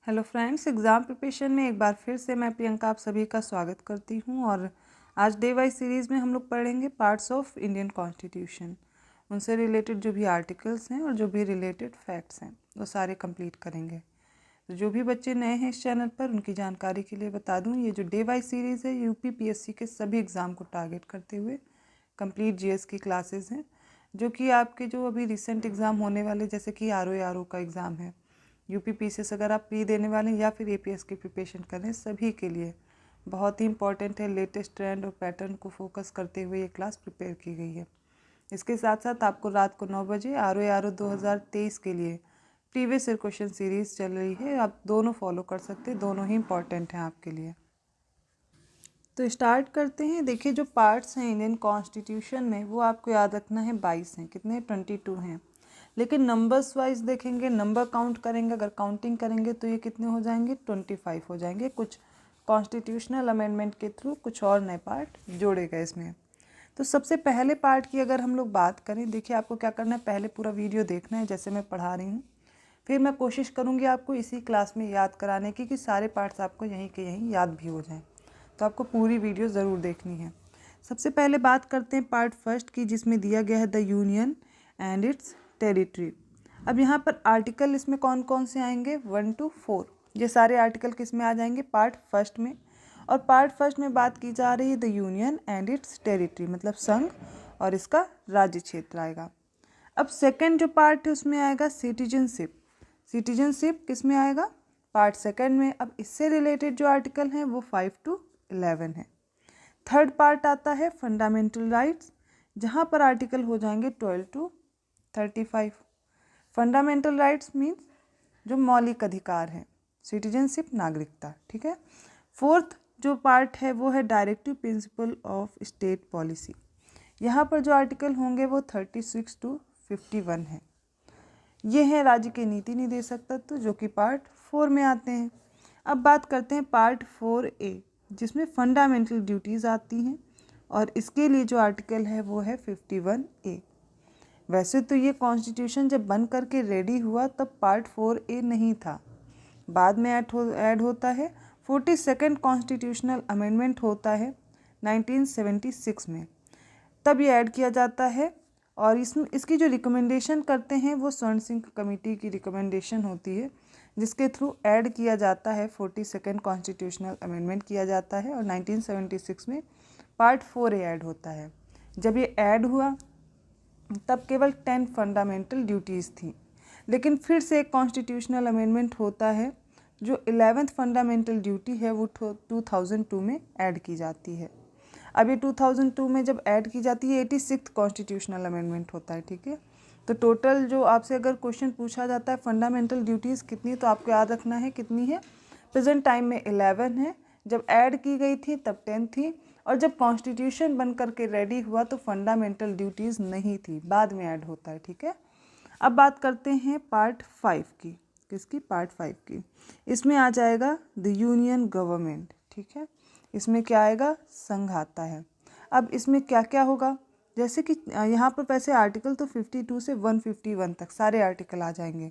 Hello friends, exam preparation में एक बार फिर से मैं प्रियंका आप सभी का स्वागत करती हूं। और आज डे वाइज सीरीज़ में हम लोग पढ़ेंगे पार्ट्स ऑफ इंडियन कॉन्स्टिट्यूशन। उनसे रिलेटेड जो भी आर्टिकल्स हैं और जो भी रिलेटेड फैक्ट्स हैं वो सारे कंप्लीट करेंगे। तो जो भी बच्चे नए हैं इस चैनल पर उनकी जानकारी के लिए बता दूं, ये जो डे वाइज सीरीज़ है यूपी पीएससी के सभी एग्ज़ाम को टारगेट करते हुए कंप्लीट जीएस की क्लासेस हैं, जो कि आपके जो अभी रिसेंट एग्ज़ाम होने वाले जैसे कि आरओ का एग्ज़ाम है, यूपी पीसीएस अगर आप प्री देने वाले हैं या फिर एपीएस की प्रिपरेशन कर रहे हैं, सभी के लिए बहुत ही इंपॉर्टेंट है। लेटेस्ट ट्रेंड और पैटर्न को फोकस करते हुए ये क्लास प्रिपेयर की गई है। इसके साथ साथ आपको रात को 9 बजे आरओ 2023 के लिए प्रीवियस ईयर क्वेश्चन सीरीज़ चल रही है, आप दोनों फॉलो कर सकते हैं, दोनों ही इंपॉर्टेंट हैं आपके लिए। तो स्टार्ट करते हैं। देखिए, जो पार्ट्स हैं इंडियन कॉन्स्टिट्यूशन में वो आपको याद रखना है 22 हैं। कितने? 22 हैं। लेकिन नंबर्स वाइज देखेंगे, नंबर काउंट करेंगे, अगर काउंटिंग करेंगे तो ये कितने हो जाएंगे? 25 हो जाएंगे। कुछ कॉन्स्टिट्यूशनल अमेंडमेंट के थ्रू कुछ और नए पार्ट जोड़े गए इसमें। तो सबसे पहले पार्ट की अगर हम लोग बात करें, देखिए आपको क्या करना है, पहले पूरा वीडियो देखना है जैसे मैं पढ़ा रही हूँ, फिर मैं कोशिश करूँगी आपको इसी क्लास में याद कराने की कि सारे पार्ट्स आपको यहीं के यहीं याद भी हो जाएं। तो आपको पूरी वीडियो ज़रूर देखनी है। सबसे पहले बात करते हैं पार्ट फर्स्ट की, जिसमें दिया गया है the union and it's territory. अब यहाँ पर आर्टिकल इसमें कौन कौन से आएंगे? 1 to 4। ये सारे आर्टिकल किस में आ जाएंगे? पार्ट फर्स्ट में। और पार्ट फर्स्ट में बात की जा रही है the union and it's territory, मतलब संघ और इसका राज्य क्षेत्र आएगा। अब सेकंड जो पार्ट है उसमें आएगा सिटीजनशिप। सिटीजनशिप किस में आएगा? पार्ट सेकंड में। अब इससे रिलेटेड जो आर्टिकल हैं वो 5 to 11 है। थर्ड पार्ट आता है फंडामेंटल राइट्स, जहाँ पर आर्टिकल हो जाएंगे 12 to 35। फंडामेंटल राइट्स मीन्स जो मौलिक अधिकार हैं, सिटीजनशिप नागरिकता, ठीक है। फोर्थ जो पार्ट है वो है directive principle of state policy. यहाँ पर जो आर्टिकल होंगे वो 36 to 51 है। ये है राज्य के नीति निर्देशक तत्व, जो कि पार्ट 4 में आते हैं। अब बात करते हैं पार्ट 4A, जिसमें फंडामेंटल ड्यूटीज़ आती हैं, और इसके लिए जो आर्टिकल है वो है 51A। वैसे तो ये कॉन्स्टिट्यूशन जब बन करके रेडी हुआ तब पार्ट 4A नहीं था, बाद में ऐड होता है। 42nd कॉन्स्टिट्यूशनल अमेंडमेंट होता है 1976 में, तब ये ऐड किया जाता है। और इसकी जो रिकमेंडेशन करते हैं वो स्वर्ण सिंह कमेटी की रिकमेंडेशन होती है, जिसके थ्रू ऐड किया जाता है। 42nd कॉन्स्टिट्यूशनल अमेंडमेंट किया जाता है और 1976 में पार्ट 4A ऐड होता है। जब ये ऐड हुआ तब केवल 10 फंडामेंटल ड्यूटीज़ थी, लेकिन फिर से एक कॉन्स्टिट्यूशनल अमेंडमेंट होता है, जो 11th फंडामेंटल ड्यूटी है वो 2002 में ऐड की जाती है। अब ये 2002 में जब ऐड की जाती है 86th कॉन्स्टिट्यूशनल अमेंडमेंट होता है, ठीक है। तो टोटल जो आपसे अगर क्वेश्चन पूछा जाता है फंडामेंटल ड्यूटीज़ कितनी, तो आपको याद रखना है कितनी है। प्रेजेंट टाइम में 11 है, जब ऐड की गई थी तब 10 थी, और जब कॉन्स्टिट्यूशन बन करके रेडी हुआ तो फंडामेंटल ड्यूटीज़ नहीं थी, बाद में ऐड होता है, ठीक है। अब बात करते हैं पार्ट 5 की। किसकी? पार्ट 5 की। इसमें आ जाएगा द यूनियन गवर्नमेंट, ठीक है। इसमें क्या आएगा? संघ आता है। अब इसमें क्या क्या होगा, जैसे कि यहाँ पर वैसे आर्टिकल तो 52 से 151 तक सारे आर्टिकल आ जाएंगे,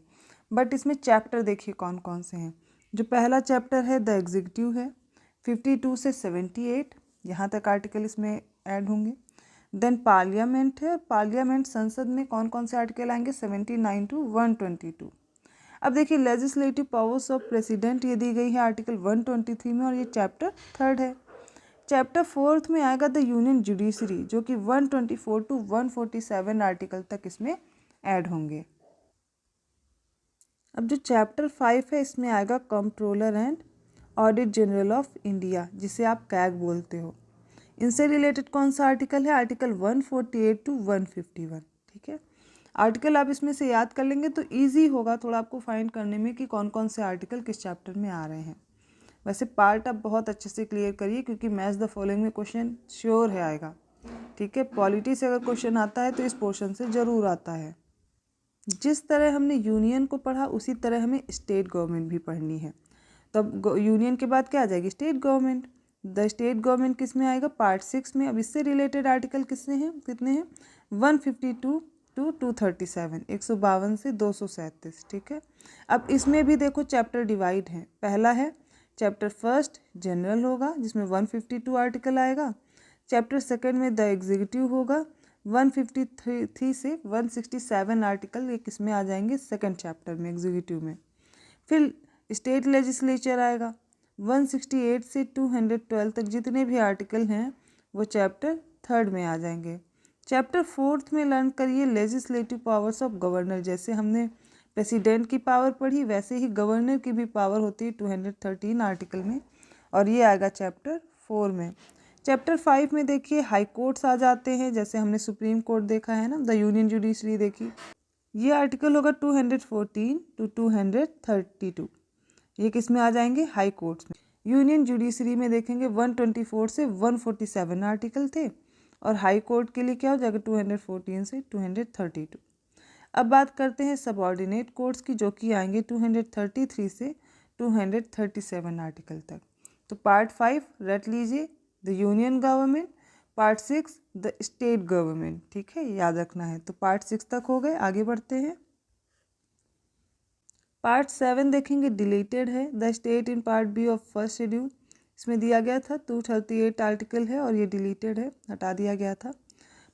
बट इसमें चैप्टर देखिए कौन कौन से हैं। जो पहला चैप्टर है द एग्जीक्यूटिव है, 52 से 78 यहाँ तक आर्टिकल इसमें ऐड होंगे। देन पार्लियामेंट है, पार्लियामेंट संसद में कौन कौन से आर्टिकल आएंगे? 79 to 122। अब देखिए लेजिस्लेटिव पावर्स ऑफ प्रेसिडेंट ये दी गई है आर्टिकल 123 में, और ये चैप्टर 3 है। चैप्टर 4 में आएगा द यूनियन जुडिशरी, जो कि 124 to 147 आर्टिकल तक इसमें ऐड होंगे। अब जो चैप्टर 5 है इसमें आएगा controller and audit general of India, जिसे आप कैग बोलते हो। इनसे रिलेटेड कौन सा आर्टिकल है? आर्टिकल 148 to 151, ठीक है। आर्टिकल आप इसमें से याद कर लेंगे तो इजी होगा थोड़ा आपको फाइंड करने में कि कौन कौन से आर्टिकल किस चैप्टर में आ रहे हैं। वैसे पार्ट आप बहुत अच्छे से क्लियर करिए, क्योंकि मैच द फॉलोइंग में क्वेश्चन श्योर है आएगा, ठीक है। पॉलिटी से अगर क्वेश्चन आता है तो इस पोर्शन से ज़रूर आता है। जिस तरह हमने यूनियन को पढ़ा उसी तरह हमें स्टेट गवर्नमेंट भी पढ़नी है। तब यूनियन के बाद क्या आ जाएगी? State government. The state government किस में आएगा? पार्ट 6 में। अब इससे रिलेटेड आर्टिकल किसने हैं? कितने हैं? 152 टू 237, 152 से 237, ठीक है। अब इसमें भी देखो चैप्टर डिवाइड है। पहला है चैप्टर फर्स्ट जनरल होगा जिसमें 152 आर्टिकल आएगा। चैप्टर सेकंड में द एग्जीक्यूटिव होगा, 153 से 167 आर्टिकल ये किसमें आ जाएंगे, सेकंड चैप्टर में एग्जीक्यूटिव में। फिर स्टेट लेजिस्लेचर आएगा, 168 से 212 तक जितने भी आर्टिकल हैं वो चैप्टर थर्ड में आ जाएंगे। चैप्टर फोर्थ में लर्न करिए लेजिस्लेटिव पावर्स ऑफ गवर्नर। जैसे हमने प्रेसिडेंट की पावर पढ़ी वैसे ही गवर्नर की भी पावर होती है 213 आर्टिकल में, और ये आएगा चैप्टर 4 में। चैप्टर 5 में देखिए हाई कोर्ट्स आ जाते हैं, जैसे हमने सुप्रीम कोर्ट देखा है ना, द यूनियन जुडिशरी देखी। ये आर्टिकल होगा 214 टू 232, ये किस में आ जाएंगे, हाई कोर्ट्स में। यूनियन जुडिशरी में देखेंगे 124 से 147 आर्टिकल थे, और हाई कोर्ट के लिए क्या हो जाएगा 214 से 232। अब बात करते हैं सबऑर्डिनेट कोर्ट्स की, जो कि आएंगे 233 से 237 आर्टिकल तक। तो पार्ट 5 रट लीजिए, the union government, part 6 the state government, ठीक है, याद रखना है। तो पार्ट 6 तक हो गए, आगे बढ़ते हैं। पार्ट 7 देखेंगे डिलीटेड है, the state in part B of first schedule. इसमें दिया गया था 238 आर्टिकल है और ये डिलीटेड है, हटा दिया गया था।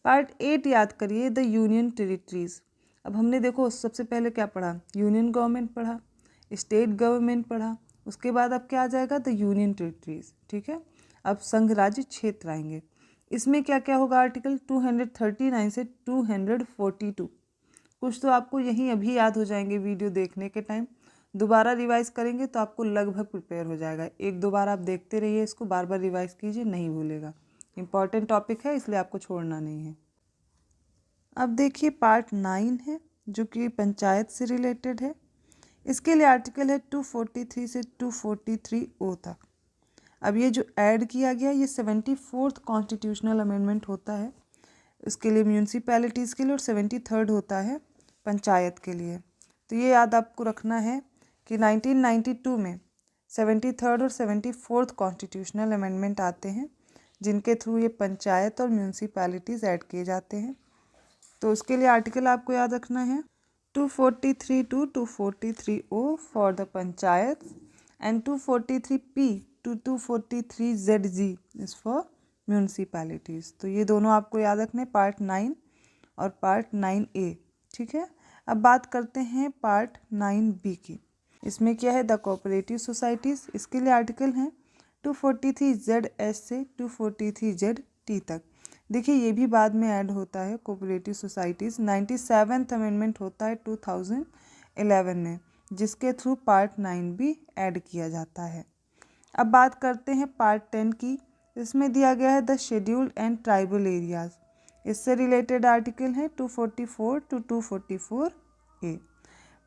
पार्ट 8 याद करिए, द यूनियन टेरिटरीज। अब हमने देखो सबसे पहले क्या पढ़ा, यूनियन गवर्नमेंट पढ़ा, स्टेट गवर्नमेंट पढ़ा, उसके बाद अब क्या आ जाएगा, द यूनियन टेरिटरीज, ठीक है। अब संघ राज्य क्षेत्र आएंगे। इसमें क्या क्या होगा आर्टिकल 239 से 242। कुछ तो आपको यहीं अभी याद हो जाएंगे वीडियो देखने के टाइम, दोबारा रिवाइज करेंगे तो आपको लगभग प्रिपेयर हो जाएगा। एक दो बार आप देखते रहिए इसको, बार बार रिवाइज कीजिए, नहीं भूलेगा। इंपॉर्टेंट टॉपिक है इसलिए आपको छोड़ना नहीं है। अब देखिए पार्ट 9 है जो कि पंचायत से रिलेटेड है। इसके लिए आर्टिकल है 243 से 243O तक। अब ये जो ऐड किया गया ये 74th कॉन्स्टिट्यूशनल अमेंडमेंट होता है, इसके लिए म्यूनसिपैलिटीज़ के लिए, और 73rd होता है पंचायत के लिए। तो ये याद आपको रखना है कि 1992 में 73rd और 74th कॉन्स्टिट्यूशनल अमेंडमेंट आते हैं, जिनके थ्रू ये पंचायत और म्यूनसिपैलिटीज़ ऐड किए जाते हैं। तो उसके लिए आर्टिकल आपको याद रखना है 243 to 243O for the panchayat and 243P to 243ZG is for municipalities. तो ये दोनों आपको याद रखने, पार्ट 9 और पार्ट 9A, ठीक है। अब बात करते हैं पार्ट 9B की। इसमें क्या है, द कोऑपरेटिव सोसाइटीज़। इसके लिए आर्टिकल हैं 243ZS से 243ZT तक। देखिए ये भी बाद में ऐड होता है कोऑपरेटिव सोसाइटीज़, 97th अमेंडमेंट होता है 2011 में, जिसके थ्रू पार्ट 9B ऐड किया जाता है। अब बात करते हैं पार्ट 10 की। इसमें दिया गया है the scheduled and tribal areas. इससे रिलेटेड आर्टिकल हैं 244 टू 244A।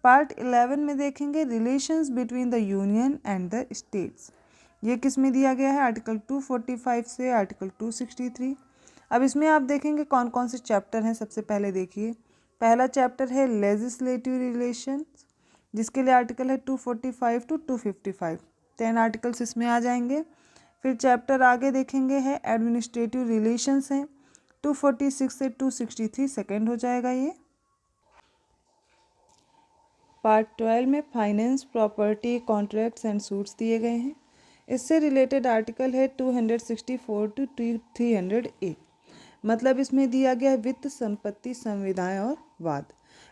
पार्ट 11 में देखेंगे relations between the union and the states. ये किस में दिया गया है, आर्टिकल 245 से आर्टिकल 263। अब इसमें आप देखेंगे कौन कौन से चैप्टर हैं। सबसे पहले देखिए, पहला चैप्टर है लेजिस्लेटिव रिलेशंस, जिसके लिए आर्टिकल है 245 टू 255, 10 आर्टिकल्स इसमें आ जाएंगे। फिर चैप्टर आगे देखेंगे है एडमिनिस्ट्रेटिव रिलेशंस हैं, 246 से 263 सेकेंड हो जाएगा ये। पार्ट 12 में finance, property, contracts and suits दिए गए हैं। इससे रिलेटेड आर्टिकल है 264 टू 300A, मतलब इसमें दिया गया है वित्त, संपत्ति, संविदाएं और वाद।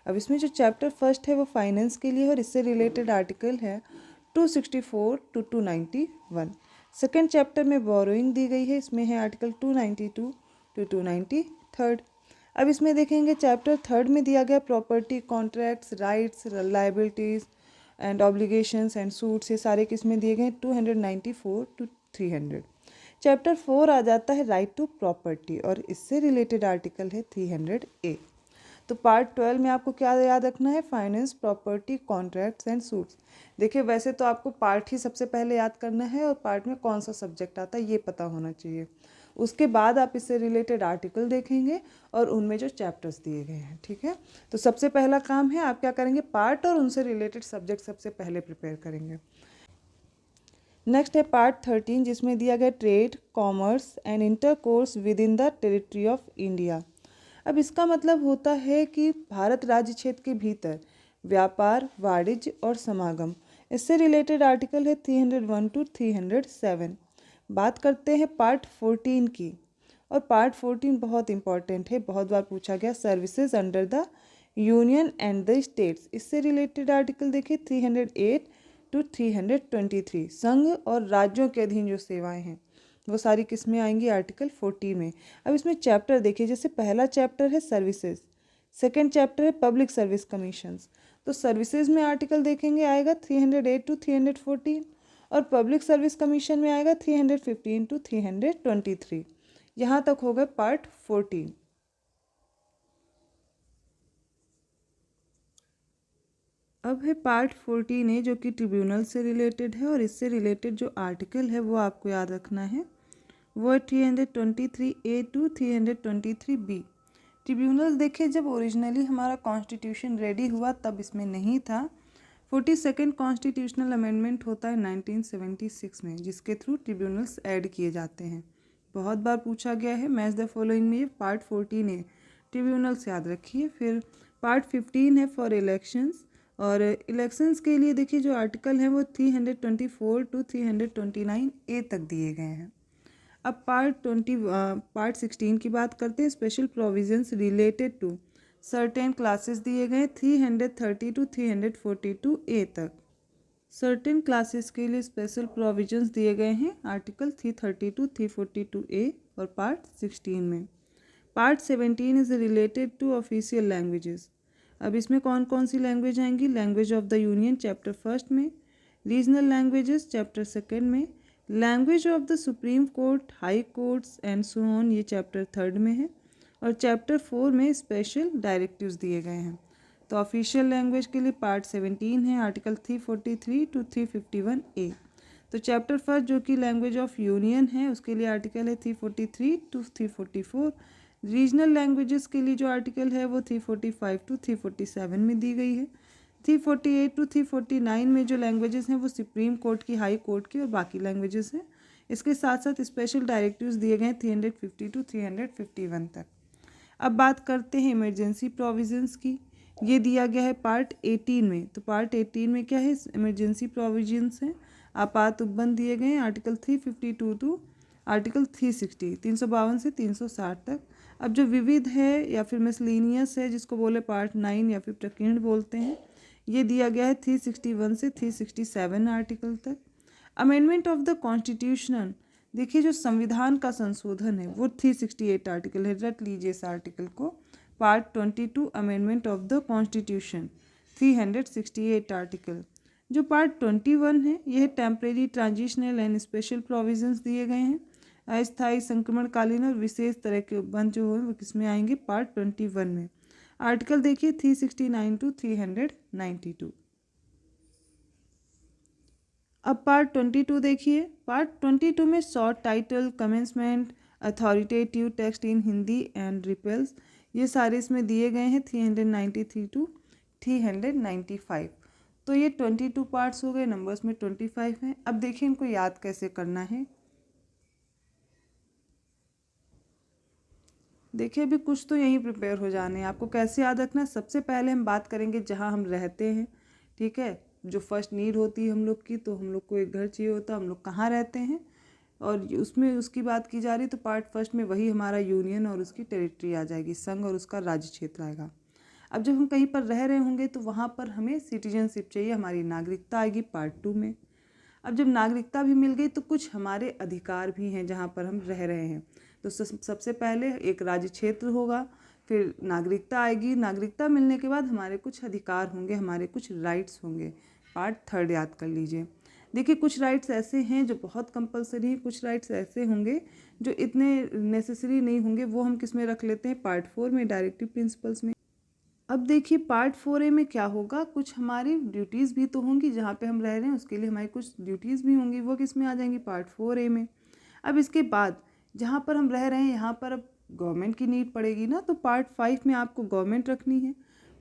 अब इसमें जो चैप्टर फर्स्ट है वो फाइनेंस के लिए और इससे रिलेटेड आर्टिकल है 264 टू 291। सेकेंड चैप्टर में बोरोइंग दी गई है, इसमें है आर्टिकल 292 टू 293। अब इसमें देखेंगे चैप्टर थर्ड में दिया गया property, contracts, rights, liabilities and obligations and suits, ये सारे किस में दिए गए 294 टू 300। चैप्टर 4 आ जाता है राइट टू प्रॉपर्टी और इससे रिलेटेड आर्टिकल है 300A। तो पार्ट 12 में आपको क्या याद रखना है, finance, property, contracts and suits. देखिए वैसे तो आपको पार्ट ही सबसे पहले याद करना है और पार्ट में कौन सा सब्जेक्ट आता है ये पता होना चाहिए। उसके बाद आप इससे रिलेटेड आर्टिकल देखेंगे और उनमें जो चैप्टर्स दिए गए हैं, ठीक है। तो सबसे पहला काम है आप क्या करेंगे, पार्ट और उनसे रिलेटेड सब्जेक्ट सबसे पहले प्रिपेयर करेंगे। नेक्स्ट है पार्ट 13, जिसमें दिया गया trade, commerce and intercourse with in the territory of India. अब इसका मतलब होता है कि भारत राज्य क्षेत्र के भीतर व्यापार, वाणिज्य और समागम, इससे रिलेटेड आर्टिकल है 301 टू 307। बात करते हैं पार्ट 14 की, और पार्ट 14 बहुत इंपॉर्टेंट है, बहुत बार पूछा गया। Services under the union and the states, इससे रिलेटेड आर्टिकल देखिए 308 टू 323। संघ और राज्यों के अधीन जो सेवाएं हैं वो सारी किस में आएंगी, आर्टिकल 40 में। अब इसमें चैप्टर देखिए, जैसे पहला चैप्टर है सर्विसेज, सेकेंड चैप्टर है पब्लिक सर्विस कमीशंस। तो सर्विसेज में आर्टिकल देखेंगे आएगा 308 टू 314, और पब्लिक सर्विस कमीशन में आएगा 315 टू 323। यहाँ तक हो गए पार्ट 14। अब है पार्ट 14A जो कि ट्रिब्यूनल से रिलेटेड है, और इससे रिलेटेड जो आर्टिकल है वो आपको याद रखना है, वो है 323A टू 323B। ट्रिब्यूनल देखिए, जब ओरिजिनली हमारा कॉन्स्टिट्यूशन रेडी हुआ तब इसमें नहीं था। 42nd कॉन्स्टिट्यूशनल अमेंडमेंट होता है 1976 में, जिसके थ्रू ट्रिब्यूनल्स ऐड किए जाते हैं। बहुत बार पूछा गया है, मैच द फॉलोइंग में पार्ट 14A ट्रिब्यूनल्स याद रखिए। फिर पार्ट 15 है फॉर इलेक्शंस, और इलेक्शंस के लिए देखिए जो आर्टिकल हैं वो 324 टू 329A तक दिए गए हैं। अब पार्ट 16 की बात करते हैं। Special provisions related to certain classes दिए गए 330 टू 342A तक। सर्टेन क्लासेस के लिए स्पेशल प्रोविजंस दिए गए हैं आर्टिकल 330 टू 342A और पार्ट 16 में। Part 17 is related to official languages. अब इसमें कौन कौन सी लैंग्वेज आएंगी, language of the union chapter 1 में, रीजनल लैंग्वेजेस चैप्टर 2 में, language of the Supreme Court, High Courts and so on ये चैप्टर 3 में है, और चैप्टर 4 में स्पेशल डायरेक्टिव्स दिए गए हैं। तो ऑफिशियल लैंग्वेज के लिए पार्ट 17 है आर्टिकल 343 टू 351A। तो चैप्टर 1 जो कि लैंग्वेज ऑफ यूनियन है उसके लिए आर्टिकल है 343 टू 344। रीजनल लैंग्वेजेस के लिए जो आर्टिकल है वो 345 टू 347 में दी गई है। 348 टू 349 में जो लैंग्वेजेस हैं वो सुप्रीम कोर्ट की, हाई कोर्ट की और बाकी लैंग्वेजेस हैं। इसके साथ साथ स्पेशल डायरेक्टिव्स दिए गए हैं 350 टू 351 तक। अब बात करते हैं इमरजेंसी प्रोविजंस की। ये दिया गया है पार्ट 18 में। तो पार्ट 18 में क्या है, इमरजेंसी प्रोविजंस हैं, आपात उपबंध दिए गए हैं आर्टिकल 352 टू आर्टिकल 360, 352 से 360 तक। अब जो विविध है या फिर मिसलेनियस है, जिसको बोले पार्ट 9 या फिर प्रकीर्ण बोलते हैं, ये दिया गया है 361 से 367 आर्टिकल तक। अमेंडमेंट ऑफ द कॉन्स्टिट्यूशन, देखिए जो संविधान का संशोधन है वो 368 आर्टिकल है, रट लीजिए इस आर्टिकल को। Part 22 amendment of the constitution 368 article. जो पार्ट 21 है यह temporary, transitional and special provisions दिए गए हैं। अस्थायी, संक्रमणकालीन और विशेष तरह के उपबंध जो है वो किसमें आएंगे, पार्ट 21 में। आर्टिकल देखिए 369 टू 392। अब पार्ट 22 देखिए। पार्ट 22 में short title, commencement, authoritative text in Hindi and repels, ये सारे इसमें दिए गए हैं 393 टू 395। तो ये 22 पार्ट्स हो गए, नंबर्स में 25 हैं। अब देखिए इनको याद कैसे करना है। देखिए अभी कुछ तो यहीं प्रिपेयर हो जाने हैं। आपको कैसे याद रखना है, सबसे पहले हम बात करेंगे जहाँ हम रहते हैं, ठीक है। जो फर्स्ट नीड होती है हम लोग की, तो हम लोग को एक घर चाहिए होता है, हम लोग कहाँ रहते हैं, और उसमें उसकी बात की जा रही। तो पार्ट फर्स्ट में वही हमारा यूनियन और उसकी टेरिटरी आ जाएगी, संघ और उसका राज्य क्षेत्र आएगा। अब जब हम कहीं पर रह रहे होंगे तो वहाँ पर हमें सिटीजनशिप चाहिए, हमारी नागरिकता आएगी पार्ट 2 में। अब जब नागरिकता भी मिल गई तो कुछ हमारे अधिकार भी हैं जहाँ पर हम रह रहे हैं। तो सबसे पहले एक राज्य क्षेत्र होगा, फिर नागरिकता आएगी। नागरिकता मिलने के बाद हमारे कुछ अधिकार होंगे, हमारे कुछ राइट्स होंगे। पार्ट 3 याद कर लीजिए। देखिए कुछ राइट्स ऐसे हैं जो बहुत कंपलसरी हैं, कुछ राइट्स ऐसे होंगे जो इतने नेसेसरी नहीं होंगे, वो हम किस में रख लेते हैं, पार्ट 4 में, डायरेक्टिव प्रिंसिपल्स में। अब देखिए पार्ट 4A में क्या होगा, कुछ हमारी ड्यूटीज़ भी तो होंगी, जहाँ पे हम रह रहे हैं उसके लिए हमारी कुछ ड्यूटीज़ भी होंगी, वो किस में आ जाएंगी, पार्ट 4A में। अब इसके बाद जहाँ पर हम रह रहे हैं यहाँ पर अब गवर्नमेंट की नीड पड़ेगी ना, तो पार्ट 5 में आपको गवर्नमेंट रखनी है।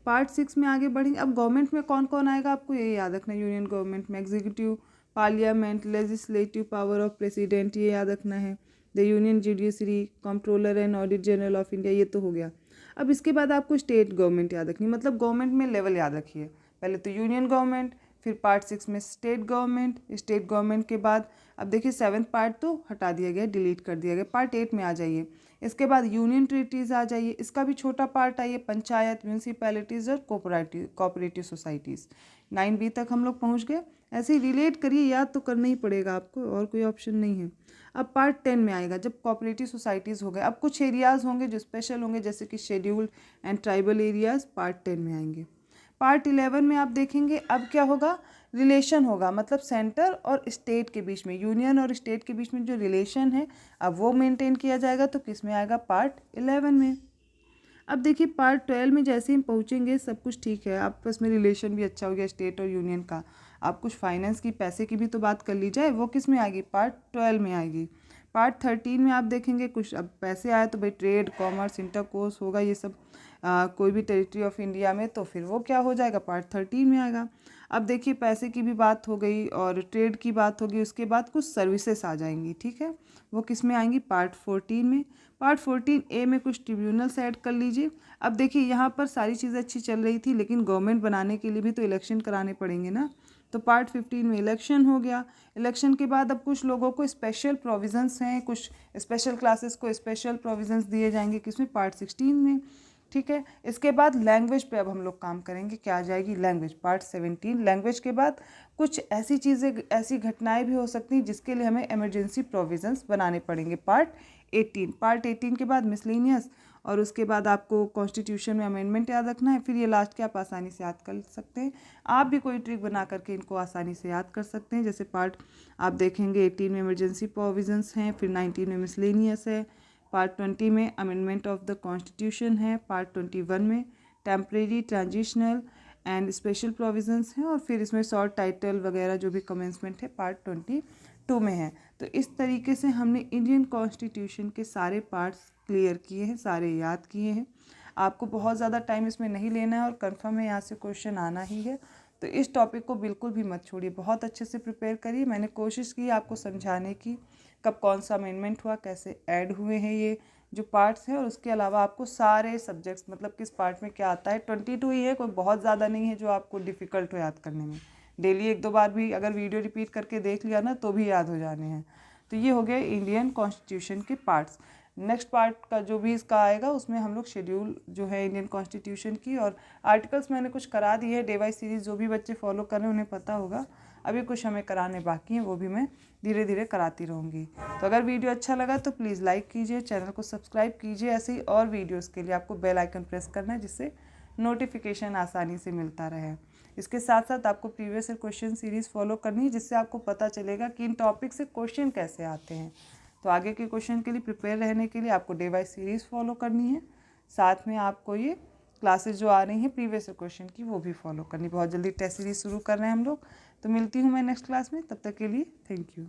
पार्ट 6 में आगे बढ़ेंगे। अब गवर्नमेंट में कौन कौन आएगा आपको ये याद रखना है। यूनियन गवर्नमेंट में executive, parliament, legislative power of president, ये याद रखना है। The union judiciary, controller and audit general of India, ये तो हो गया। अब इसके बाद आपको स्टेट गवर्नमेंट याद रखनी, मतलब गवर्नमेंट में लेवल याद रखिए। पहले तो यूनियन गवर्नमेंट, फिर पार्ट 6 में स्टेट गवर्नमेंट। स्टेट गवर्नमेंट के बाद अब देखिए 7th पार्ट तो हटा दिया गया, डिलीट कर दिया गया। पार्ट 8 में आ जाइए। इसके बाद यूनियन टेरिटरीज आ जाइए, इसका भी छोटा पार्ट आइए, पंचायत, म्यूनसिपैलिटीज़ और कोऑपरेटिव सोसाइटीज़। 9B तक हम लोग पहुँच गए। ऐसे ही रिलेट करिए, याद तो करना ही पड़ेगा आपको, और कोई ऑप्शन नहीं है। अब पार्ट 10 में आएगा जब कोऑपरेटिव सोसाइटीज़ हो गए। अब कुछ एरियाज़ होंगे जो स्पेशल होंगे, जैसे कि scheduled and tribal areas, part 10 में आएंगे। पार्ट 11 में आप देखेंगे अब क्या होगा, रिलेशन होगा, मतलब सेंटर और स्टेट के बीच में, यूनियन और स्टेट के बीच में जो रिलेशन है अब वो मेंटेन किया जाएगा। तो किस में आएगा, पार्ट 11 में। अब देखिए पार्ट 12 में जैसे ही हम पहुँचेंगे सब कुछ ठीक है, आपस में रिलेशन भी अच्छा हो गया स्टेट और यूनियन का। आप कुछ फाइनेंस की, पैसे की भी तो बात कर ली जाए, वो किस में आएगी, पार्ट 12 में आएगी। पार्ट 13 में आप देखेंगे कुछ अब पैसे आए तो भाई ट्रेड, कॉमर्स, इंटरकोर्स होगा, ये सब कोई भी टेरिटरी ऑफ इंडिया में, तो फिर वो क्या हो जाएगा, पार्ट 13 में आएगा। अब देखिए पैसे की भी बात हो गई और ट्रेड की बात होगी, उसके बाद कुछ सर्विसेज आ जाएंगी, ठीक है, वो किस में आएंगी, पार्ट 14 में। पार्ट 14A में कुछ ट्रिब्यूनल्स ऐड कर लीजिए। अब देखिए यहाँ पर सारी चीज़ें अच्छी चल रही थी, लेकिन गवर्नमेंट बनाने के लिए भी तो इलेक्शन कराने पड़ेंगे ना, तो पार्ट 15 में इलेक्शन हो गया। इलेक्शन के बाद अब कुछ लोगों को स्पेशल प्रोविजंस हैं, कुछ स्पेशल क्लासेस को स्पेशल प्रोविजंस दिए जाएंगे, किसमें, पार्ट 16 में, ठीक है। इसके बाद लैंग्वेज पे अब हम लोग काम करेंगे, क्या आ जाएगी, लैंग्वेज, पार्ट 17। लैंग्वेज के बाद कुछ ऐसी चीज़ें, ऐसी घटनाएं भी हो सकती हैं जिसके लिए हमें इमरजेंसी प्रोविजंस बनाने पड़ेंगे, पार्ट 18। पार्ट 18 के बाद मिसलेनियस, और उसके बाद आपको कॉन्स्टिट्यूशन में अमेंडमेंट याद रखना है। फिर ये लास्ट के आप आसानी से याद कर सकते हैं, आप भी कोई ट्रिक बना करके इनको आसानी से याद कर सकते हैं। जैसे पार्ट आप देखेंगे 18 में इमरजेंसी प्रोविजंस हैं, फिर 19 में मिसलेनियस है, पार्ट 20 में अमेंडमेंट ऑफ द कॉन्स्टिट्यूशन है, पार्ट 21 में temporary, transitional and special provisions हैं, और फिर इसमें शॉर्ट टाइटल वगैरह जो भी कमेंसमेंट है पार्ट 22 में है। तो इस तरीके से हमने इंडियन कॉन्स्टिट्यूशन के सारे पार्ट्स क्लियर किए हैं, सारे याद किए हैं। आपको बहुत ज़्यादा टाइम इसमें नहीं लेना है और कंफर्म है यहाँ से क्वेश्चन आना ही है। तो इस टॉपिक को बिल्कुल भी मत छोड़िए, बहुत अच्छे से प्रिपेयर करिए। मैंने कोशिश की आपको समझाने की, कब कौन सा अमेंडमेंट हुआ, कैसे ऐड हुए हैं ये जो पार्ट्स हैं, और उसके अलावा आपको सारे सब्जेक्ट्स, मतलब किस पार्ट में क्या आता है। 22 ही है, कोई बहुत ज़्यादा नहीं है जो आपको डिफ़िकल्ट हो याद करने में। डेली 1-2 बार भी अगर वीडियो रिपीट करके देख लिया ना तो भी याद हो जाने हैं। तो ये हो गए इंडियन कॉन्स्टिट्यूशन के पार्ट्स। नेक्स्ट पार्ट का जो भी इसका आएगा उसमें हम लोग शेड्यूल जो है इंडियन कॉन्स्टिट्यूशन की, और आर्टिकल्स मैंने कुछ करा दिए हैं डे वाइज सीरीज़, जो भी बच्चे फॉलो कर रहे हैं उन्हें पता होगा। अभी कुछ हमें कराने बाकी हैं, वो भी मैं धीरे धीरे कराती रहूँगी। तो अगर वीडियो अच्छा लगा तो प्लीज़ लाइक कीजिए, चैनल को सब्सक्राइब कीजिए। ऐसे ही और वीडियोज़ के लिए आपको बेल आइकन प्रेस करना है, जिससे नोटिफिकेशन आसानी से मिलता रहे। इसके साथ साथ आपको previous year question series follow करनी है, जिससे आपको पता चलेगा कि इन टॉपिक से क्वेश्चन कैसे आते हैं। तो आगे के क्वेश्चन के लिए प्रिपेयर रहने के लिए आपको डे वाइज सीरीज़ फॉलो करनी है, साथ में आपको ये क्लासेस जो आ रही हैं प्रीवियस ईयर क्वेश्चन की वो भी फॉलो करनी। बहुत जल्दी टेस्ट सीरीज़ शुरू कर रहे हैं हम लोग। तो मिलती हूँ मैं नेक्स्ट क्लास में, तब तक के लिए थैंक यू।